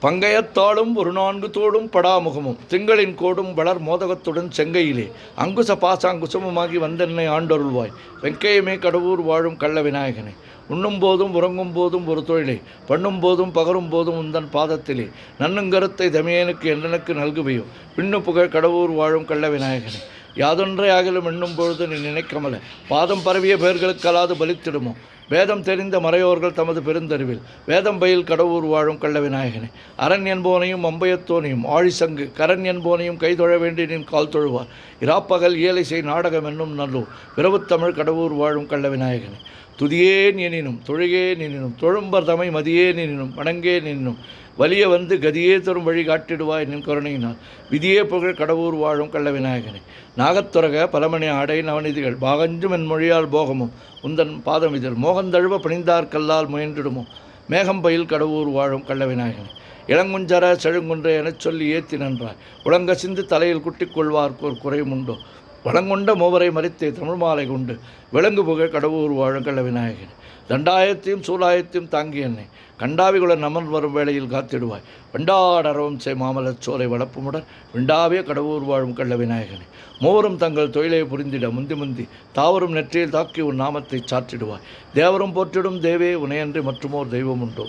பங்கயத்தாலும் ஒரு 4 தோடும் படாமுகமும் திங்களின் கோடும் வளர் மோதகத்துடன் செங்கையிலே அங்குச பாசாங்குசமுமாகி வந்தென்னை ஆண்டொருள்வாய். வெங்கையமே கடவுர் வாழும் கள்ள விநாயகனே, உண்ணும் போதும் உறங்கும் போதும் ஒரு தொழிலை பண்ணும் போதும் பகரும் போதும் உந்தன் பாதத்திலே நன்னுங்கருத்தை தமியனுக்கு என்றனுக்கு நல்குவையோ. பின்னு புகழ் கடவுர் வாழும் கள்ள விநாயகனே, யாதொன்றை ஆகிலும் எண்ணும் பொழுது நீ நினைக்கமல பாதம் பரவிய பெயர்களுக்கலாது பலித்திடுமோ. வேதம் தெரிந்த மறையோர்கள் தமது பெருந்தறிவில் வேதம் பயில் கடவுர் வாழும் கள்ள விநாயகனே, அரண் என்போனையும் அம்பயத்தோனையும் ஆழிசங்கு கரண் என்போனையும் கைதொழ வேண்டி நின் கால் தொழுவார். இராப்பகல் இயலிசை நாடகம் என்னும் நல்லூர் விரவுத்தமிழ் கடவுர் வாழும் கள்ள விநாயகனே, துதியேன் எனினும் தொழுகேன் எனினும் தொழும்பர் தமை மதியேன் எனினும் வணங்கேன் எனினும் வலிய வந்து கதியே தரும் வழி காட்டிடுவாய் நின் கருணையினால். விதியே புகழ் கடவுர் வாழும் கள்ள விநாயகனே, நாகத்துறக பலமணி ஆடை நவநிதிகள் பாகஞ்சும் என் மொழியால் போகமும் உந்தன் பாதம் இதில் மோகந்தழுவ பணிந்தார் கல்லால் முயன்றிடுமோ. மேகம் பயில் கடவுர் வாழும் கள்ள விநாயகனே, இளங்குஞ்சர செழுங்குன்ற எனச் சொல்லி ஏத்தி நன்றாய் உலங்க சிந்து தலையில் குட்டிக் கொள்வார்க்கு ஒரு குறையும் உண்டோ. வளங்கொண்ட மூவரை மறித்தே தமிழ் மாலை கொண்டு விலங்கு புகழ் கடவுர் வாழும் கள்ள விநாயகனே, தண்டாயத்தையும் சூலாயத்தையும் தாங்கி என்னை கண்டாவிகுளன் நமன் வரும் வேளையில் காத்திடுவாய். வெண்டாடரவம் செய் மாமலச் சோலை வளப்புமுடன் விண்டாவிய கடவுர் வாழும் கள்ள விநாயகனே, மூவரும் தங்கள் தொழிலை புரிந்திட முந்தி முந்தி தாவரும் நெற்றியில் தாக்கி உன் நாமத்தை சாற்றிடுவாய். தேவரும் போற்றிடும் தேவே உனையன்றி மற்றுமோர் தெய்வம் உண்டோ.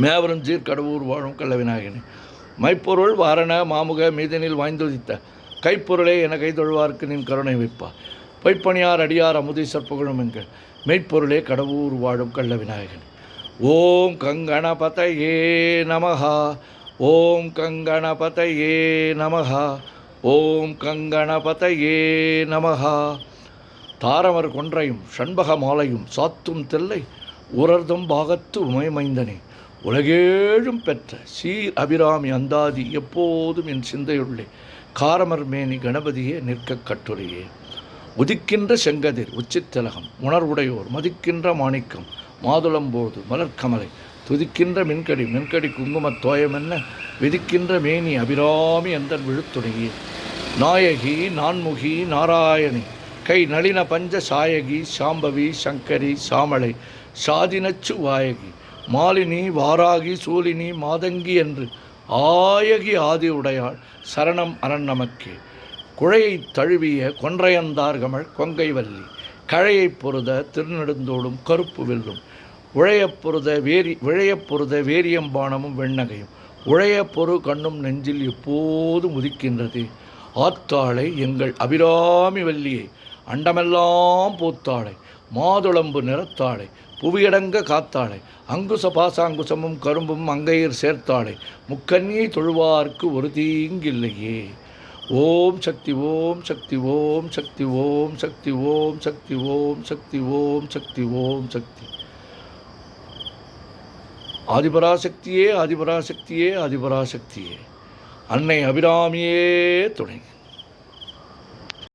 மேவரும் சீர் கடவுர் வாழும் கள்ள விநாயகனே, மைப்பொருள் வாரண மாமுக மீதனில் வாய்ந்துதித்த கைப்பொருளே என கைதொழுவார்க்கு நின் கருணை வைப்பார். பொய்ப்பணியார் அடியார் அமுதீசர் புகழும் எங்கள் மெய்ப்பொருளே கடவுர் வாழும் கள்ள விநாயகன். ஓம் கங்கணபதயே நமஹா, ஓம் கங்கணபதயே நமஹா, ஓம் கங்கணபதயே நமஹா. தாரமர் கொன்றையும் ஷண்பக மாலையும் சாத்தும் தெல்லை உரர்தம் பாகத்து உமைமைந்தனே, உலகேழும் பெற்ற சீர் அபிராமி அந்தாதி எப்போதும் என் சிந்தையுள்ளே காரமர் மேனி கணபதியே நிற்க கட்டுரையே. உதிக்கின்ற செங்கதிர் உச்சித்திலகம் உணர்வுடையோர் மதிக்கின்ற மாணிக்கம் மாதுளம்போது மலர்கமலை துதிக்கின்ற மின்கடி மின்கடி குங்குமத் தோயமென்ன விதிக்கின்ற மேனி அபிராமி எந்தன் விழுத்துணையே. நாயகி நான்முகி நாராயணி கை நளின பஞ்ச சாயகி சாம்பவி சங்கரி சாமளை சாதினச்சு வாயகி மாலினி வாராகி சூலினி மாதங்கி என்று ஆயகி ஆதி உடையாள் சரணம் அரண் நமக்கே. குழையை தழுவிய கொன்றையந்தார்கமள் கொங்கை வல்லி கழையைப் பொருத திருநெடுந்தோடும் கருப்பு வெல்லும் விழையப்பொருத வேரியம்பானமும் வெண்ணகையும் உழையப்பொரு கண்ணும் நெஞ்சில் எப்போதும் உதிக்கின்றது. ஆத்தாளை எங்கள் அபிராமி வல்லியை அண்டமெல்லாம் பூத்தாளை மாதுளம்பு நிறத்தாளை புவியடங்க காத்தாளை அங்குச பாசாங்குசமும் கரும்பும் அங்கையர் சேர்த்தாளை முக்கன்னியை தொழுவார்க்கு ஒரு தீங்கில்லையே. ஓம் சக்தி ஓம் சக்தி ஓம் சக்தி ஓம் சக்தி ஓம் சக்தி ஓம் சக்தி ஓம் சக்தி ஓம் சக்தி. ஆதிபராசக்தியே ஆதிபராசக்தியே ஆதிபராசக்தியே, அன்னை அபிராமியே துணை.